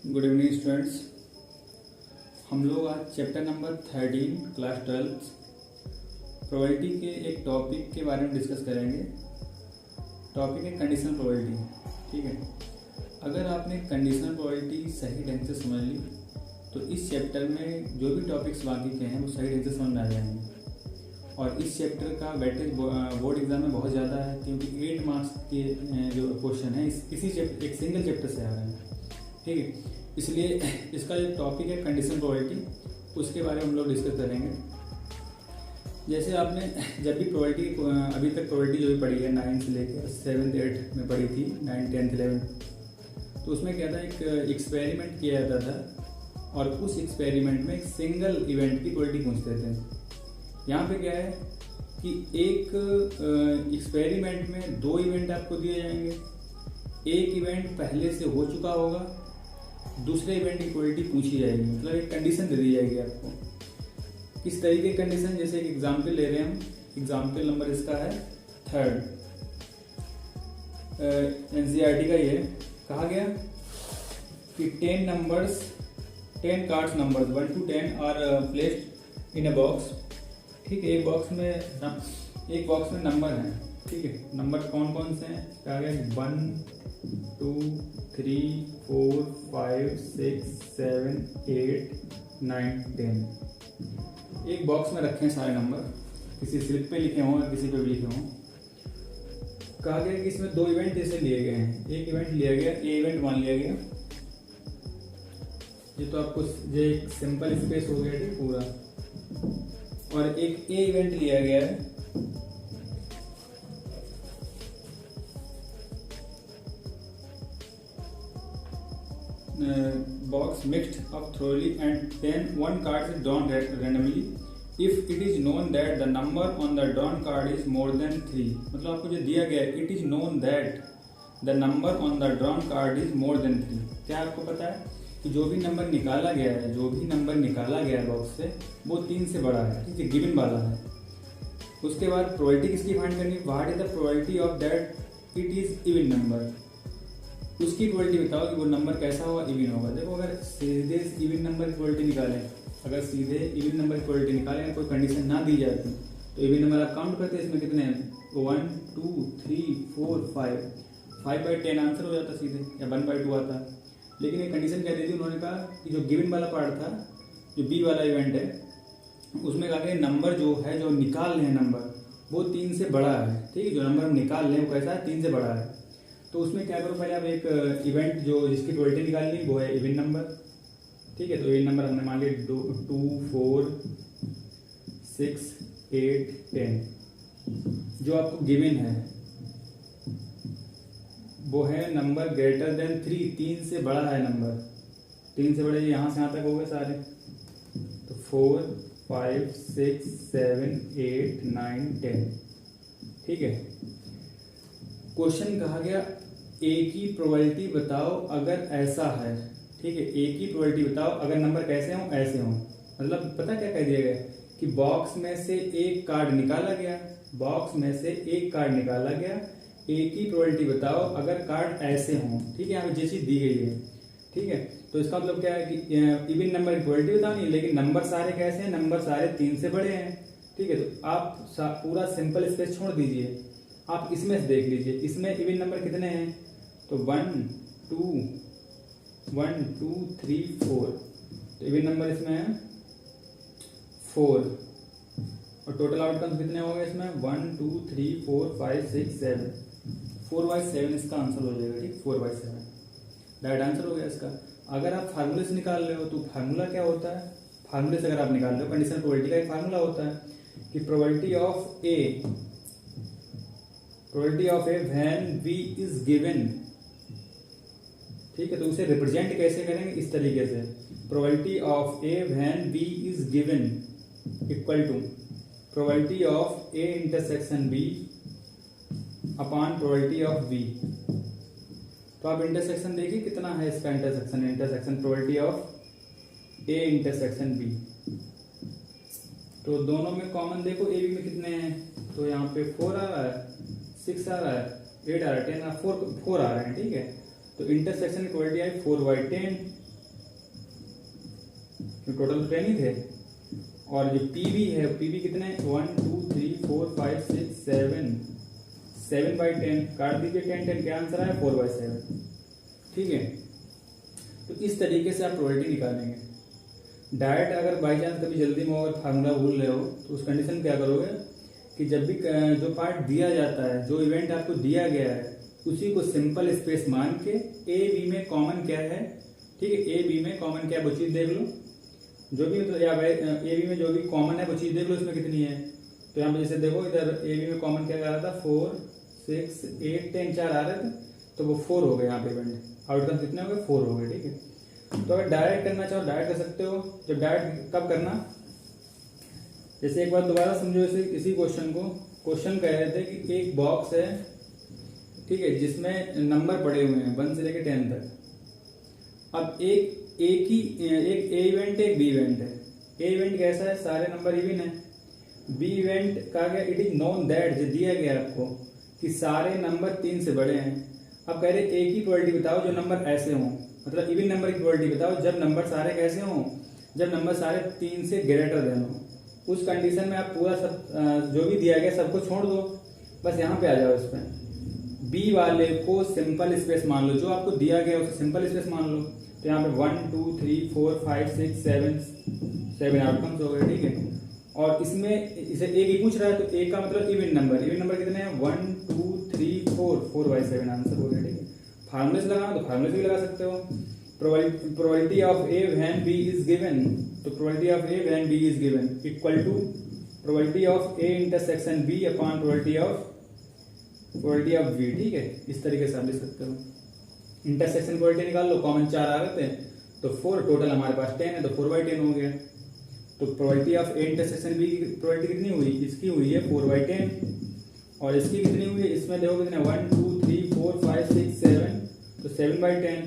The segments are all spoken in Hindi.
Good evening students. हम लोग आज चैप्टर नंबर 13 क्लास 12 प्रोबेबिलिटी के एक टॉपिक के बारे में डिस्कस करेंगे। टॉपिक है कंडीशनल प्रोबेबिलिटी। ठीक है, अगर आपने कंडीशनल प्रोबेबिलिटी सही ढंग से समझ ली तो इस चैप्टर में जो भी टॉपिक्स बाकी के हैं वो सही ढंग से समझ में आ जाएंगे। और इस चैप्टर का वेटेज बोर्ड एग्जाम में बहुत ज़्यादा है, क्योंकि 8 मार्क्स के जो क्वेश्चन है इसी चैप्टर एक सिंगल चैप्टर से आ रहे हैं। ठीक है, इसलिए इसका जो टॉपिक है कंडीशनल प्रोबेबिलिटी, उसके बारे में हम लोग डिस्कस करेंगे। जैसे आपने जब भी प्रोबेबिलिटी अभी तक प्रोबेबिलिटी जो भी पढ़ी है 9 से लेकर 7th 8th में पढ़ी थी, 9 10th 11th, तो उसमें क्या था, एक एक्सपेरिमेंट किया जाता था और उस एक्सपेरिमेंट में एक सिंगल इवेंट की प्रोबेबिलिटी पूछते थे। यहाँ पे क्या है कि एक एक्सपेरिमेंट में 2 इवेंट आपको दिए जाएंगे। एक इवेंट पहले से हो चुका होगा, दूसरे इवेंट की प्रोबेबिलिटी पूछी जाएगी, मतलब एक कंडीशन दे दी जाएगी आपको। किस तरीके की कंडीशन, जैसे एक एग्जाम्पल ले रहे हैं हम। एग्जाम्पल नंबर इसका है 3rd, NCERT का। ये कहा गया कि 10 cards numbers 1 to 10 are placed in a box. ठीक है, एक बॉक्स में नंबर हैं। ठीक है, नंबर कौन कौन से हैं, कहा गया 1 2 3 4 5 6 7 8 9 10। एक बॉक्स में रखे हैं सारे नंबर, किसी स्लिप पे लिखे हों या किसी पे भी लिखे हों। कहा गया कि इसमें 2 इवेंट जैसे लिए गए हैं। एक इवेंट लिया गया, ए इवेंट मान लिया गया। ये तो आपको ये एक सिंपल स्पेस हो गया ठीक पूरा। और एक ए इवेंट लिया गया है, box mixed up thoroughly and then one card is drawn randomly if it is known that the number on the drawn card is more than 3। मतलब आपको जो दिया गया है, it is known that the number on the drawn card is more than 3। क्या आपको पता है कि जो भी नंबर निकाला गया है बॉक्स से वो 3 से बड़ा है। ठीक है, गिवन वाला है। उसके बाद प्रोबेबिलिटी किसकी फाइंड करनी, what is the probability of that it is even number. उसकी प्रोबेबिलिटी बताओ कि वो नंबर कैसा होगा, इवन होगा। देखो, अगर सीधे इवन नंबर की प्रोबेबिलिटी निकालें, कोई कंडीशन ना दी जाती तो इवन नंबर आप काउंट करते, इसमें कितने हैं 1 2 3 4 5 by 10 आंसर हो जाता सीधे, या 1 by 2 आता। लेकिन एक कंडीशन क्या दी थी उन्होंने, कहा कि जो गिवन वाला पार्ट था, जो बी वाला इवेंट है, उसमें कहा कि नंबर जो है जो निकाल रहे हैं नंबर वो 3 से बड़ा है। ठीक है, जो नंबर हम निकाल रहे हैं वो कैसा है, 3 से बड़ा है। तो उसमें क्या करो, पहले आप एक इवेंट जो जिसकी प्रोबेबिलिटी निकालनी वो है इवन नंबर। ठीक है, तो इवन नंबर हमने मान लिया 2 4 6 8 10। जो आपको गिवन है वो है नंबर ग्रेटर देन 3 से बड़ा है नंबर। 3 से बड़े यहाँ से यहाँ तक हो गए सारे, तो 4 5 6 7 8 9 10। ठीक है, क्वेश्चन कहा गया ए की प्रोबेबिलिटी बताओ अगर ऐसा है। ठीक है, ए की प्रोबेबिलिटी बताओ अगर नंबर कैसे हों, ऐसे हों। मतलब पता क्या कह दिया गया कि बॉक्स में से एक कार्ड निकाला गया, ए की प्रोबेबिलिटी बताओ अगर कार्ड ऐसे हों। ठीक है, यहाँ पे जो चीज दी गई है। ठीक है, तो इसका मतलब क्या है कि इवन नंबर की प्रोबेबिलिटी बतानी है, लेकिन नंबर सारे कैसे हैं, नंबर सारे 3 से बड़े हैं। ठीक है, तो आप पूरा सिंपल स्पेस छोड़ दीजिए, आप इसमें से देख लीजिए, इसमें इवन नंबर कितने हैं, तो 1 2 3 4। तो इवन नंबर इसमें है 4, और टोटल आउटकम्स कितने हो गए इसमें 1 2 3 4 5 6 7। 4 by 7 इसका आंसर हो जाएगा। ठीक, 4 by 7 राइट आंसर हो गया इसका। अगर आप फार्मूले से निकाल रहे हो तो फार्मूला क्या होता है, फार्मूले से अगर आप निकाल रहे हो, कंडीशनल प्रोबेबिलिटी का एक फार्मूला होता है कि probability of A when v is given. ठीक है, तो उसे रिप्रेजेंट कैसे करेंगे, इस तरीके से, probability of A when v is given equal to probability of A intersection b upon probability of v। तो आप इंटरसेक्शन देखिए कितना है इसका, intersection probability of A intersection b। तो दोनों में कॉमन देखो, ए बी में कितने हैं, तो यहाँ पे 4 आ रहा है, 6 आ रहा है, 8 आ रहा है, 10 आ रहा है, 4 आ रहे हैं। ठीक है, तो इंटरसेक्शन की प्रोबेबिलिटी आई 4/10 तो टोटल 10 ही थे। और जो पी बी है, पी बी कितने 1 2 3 4 5 6 7 बाई 10 काट दीजिए 10 10, क्या आंसर आया 4/7। ठीक है, तो इस तरीके से आप प्रोबेबिलिटी निकालेंगे। डायरेक्ट अगर बाई चांस कभी जल्दी में और फार्मूला भूल रहे हो तो उस कंडीशन में क्या करोगे कि जब भी जो पार्ट दिया जाता है, जो इवेंट आपको दिया गया है, उसी को सिंपल स्पेस मान के ए बी में कॉमन क्या है, ठीक है, ए बी में कॉमन क्या है वो चीज देख लो, जो भी मतलब या ए बी में जो भी कॉमन है वो चीज देख लो इसमें कितनी है। तो यहाँ पे जैसे देखो इधर ए बी में कॉमन क्या आ रहा था 4 6 8 10 4 आ रहे थे, तो वो 4 हो गए। यहाँ पे इवेंट आउटकम कितने हो गए 4 हो गए। ठीक है, तो अगर डायरेक्ट करना चाहो डायरेक्ट कर सकते हो। जब डायरेक्ट कब करना, जैसे एक बार दोबारा समझो इसी क्वेश्चन को। क्वेश्चन कह रहे थे कि एक बॉक्स है, ठीक है, जिसमें नंबर पड़े हुए हैं 1 से लेकर 10 तक। अब एक ए इवेंट है, एक बी इवेंट है। ए इवेंट कैसा है, सारे नंबर इवन है। बी इवेंट कहा गया इट इज नोन दैट, जो दिया गया आपको कि सारे नंबर 3 से बड़े हैं। अब कह रहे एक ही प्रोबेबिलिटी बताओ जो नंबर ऐसे हों, मतलब इवन नंबर की प्रोबेबिलिटी बताओ जब नंबर सारे कैसे हों, जब नंबर सारे 3 से ग्रेटर देन हो। उस कंडीशन में आप पूरा सब जो भी दिया गया सबको छोड़ दो, बस यहाँ पे आ जाओ। इसमें बी वाले को सिंपल स्पेस मान लो, जो आपको दिया गया उसे सिंपल स्पेस मान लो। तो यहाँ पे 1 2 3 4 5 6 7 आउटकम्स हो गए। ठीक है, और इसमें इसे एक ही पूछ रहा है, तो एक का मतलब इवन नंबर कितने हैं 1 2 3 4 4/7 आंसर हो गया। ठीक है, फार्मूले से लगाना तो फार्मूले से भी लगा सकते हो। Probability of A when B is given, तो probability of A when B is given equal to probability of A intersection B upon probability of B. ठीक है, इस तरीके से आप लिख सकते हो। इंटरसेक्शन प्रोबेबिलिटी निकाल लो, कॉमन 4 आ रहे थे तो 4, टोटल हमारे पास 10 है तो 4/10 हो गया। तो probability of A intersection B की प्रोबेबिलिटी कितनी हुई, इसकी हुई है 4/10, और इसकी कितनी हुई है, इसमें देखो कितने 1 2 3 4 5 6 7, तो 7/10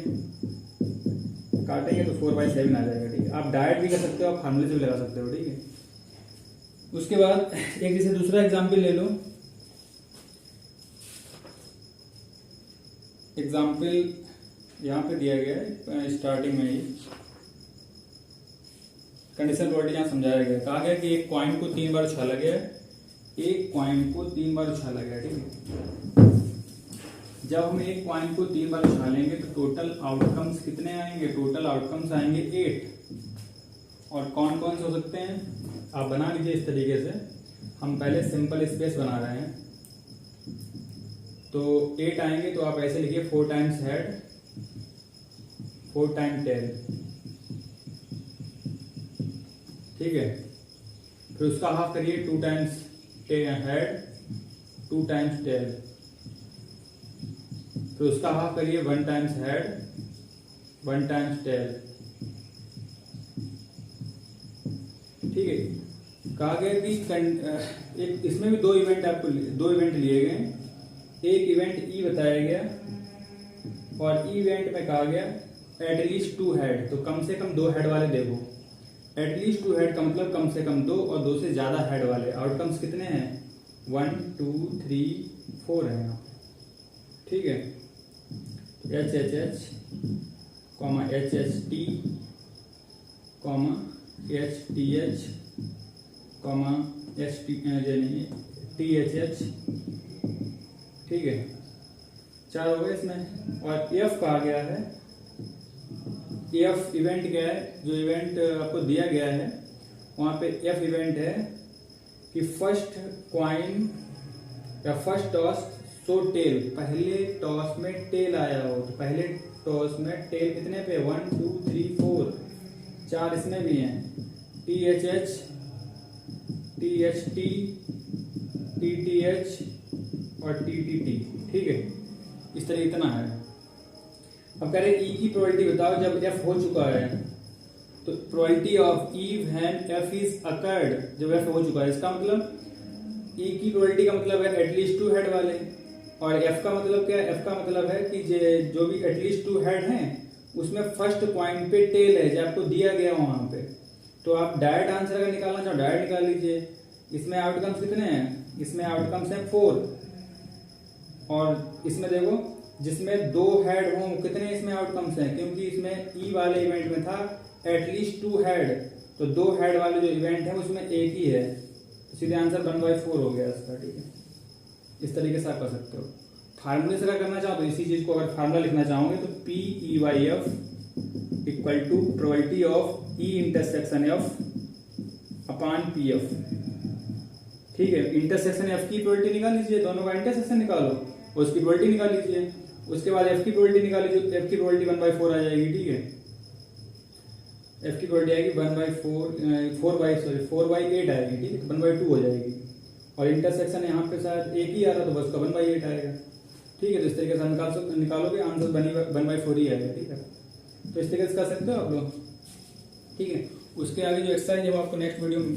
काटेंगे तो 4/7 आ जाएगा। ठीक है, आप डायरेक्ट भी कर सकते हो, आप फार्मूले से भी लगा सकते हो। ठीक है, उसके बाद एक जैसे दूसरा एग्जाम्पल ले लो। एग्जाम्पल यहाँ पे दिया गया है स्टार्टिंग में ही, कंडीशन प्रोबेबिलिटी यहाँ समझाया गया। कहा गया कि एक कॉइन को 3 बार उछाला गया है, एक कॉइन को 3 बार उछाला गया। ठीक है, जब हम एक कॉइन को 3 बार उछालेंगे तो टोटल आउटकम्स कितने आएंगे, टोटल आउटकम्स आएंगे 8। और कौन कौन से हो सकते हैं आप बना लीजिए इस तरीके से। हम पहले सिंपल स्पेस बना रहे हैं, तो 8 आएंगे, तो आप ऐसे लिखिए 4 टाइम्स हेड 4 टाइम टेल। ठीक है, फिर उसका हाफ करिए 2 टाइम्स हेड 2 टाइम्स टेल, फिर उसका हाफ करिए 1 टाइम्स हेड 1 टाइम्स टेल। ठीक है, कहा गया कि एक इसमें भी 2 इवेंट आपको 2 इवेंट लिए गए। एक इवेंट ई बताया गया और ई इवेंट में कहा गया एटलीस्ट 2 हेड, तो कम से कम 2 हेड वाले देखो। एटलीस्ट 2 हेड का मतलब कम से कम 2 और 2 से ज्यादा हेड वाले। आउटकम्स कितने हैं 1 2 3 4 है यहाँ। ठीक है, H H H comma H H T comma H T H comma H T T H H. ठीक है, 4 हो गए इसमें। और एफ कहा गया है, एफ इवेंट क्या है, जो इवेंट आपको दिया गया है वहां पे एफ इवेंट है कि फर्स्ट क्वाइन या फर्स्ट टॉस सो टेल, पहले टॉस में टेल आया हो, तो पहले टॉस में टेल कितने पे 1 2 3 4 4 इसमें भी हैं, T H H T H T T T H और टी टी टी। ठीक है, इस तरह इतना है। अब कह रहे ई की प्रोबेबिलिटी बताओ जब एफ हो चुका है, तो probability of E when F is occurred, जब एफ हो चुका है। इसका मतलब ई की प्रोबेबिलिटी का मतलब है एटलीस्ट 2 हेड वाले, और एफ का मतलब क्या है, एफ का मतलब है कि जो भी एटलीस्ट 2 हेड हैं उसमें फर्स्ट पॉइंट पे टेल है जो आपको दिया गया वहां पे। तो आप डायरेक्ट आंसर अगर निकालना चाहो डायरेक्ट निकाल लीजिए। इसमें आउटकम्स कितने हैं, इसमें आउटकम्स हैं 4, और इसमें देखो जिसमें 2 हेड हों, कितने इसमें आउटकम्स हैं, क्योंकि इसमें ई वाले इवेंट में था एटलीस्ट 2 हेड, तो 2 हेड वाले जो इवेंट है उसमें एक ही है, तो सीधे आंसर 1/4 हो गया इसका। ठीक है, इस तरीके से आप कर सकते हो। फार्मूले से अगर करना चाहो तो इसी चीज को अगर फार्मूला लिखना चाहोगे तो PEYF equal to probability of E intersection F upon PF। ठीक है, इंटरसेक्शन एफ की प्रोबेबिलिटी निकाल लीजिए, दोनों का इंटरसेक्शन निकालो और उसकी प्रोबेबिलिटी निकाल लीजिए, उसके बाद एफ की प्रोबेबिलिटी निकाल लीजिए, एफ की प्रोबेबिलिटी 1/4 आ जाएगी। ठीक है, एफ की प्रोबेबिलिटी आएगी 4/8 आएगी। ठीक है, तो 1/2 हो जाएगी, और इंटरसेक्शन यहाँ पे शायद एक ही आ रहा तो बस का 1/8 आएगा। ठीक है, तो इस तरीके से निकालोगे आंसर 1/4 ही आएगा। ठीक है, तो इस तरीके से कर सकते हो आप लोग। ठीक है, उसके आगे जो एक्सरसाइज है वो आपको नेक्स्ट वीडियो में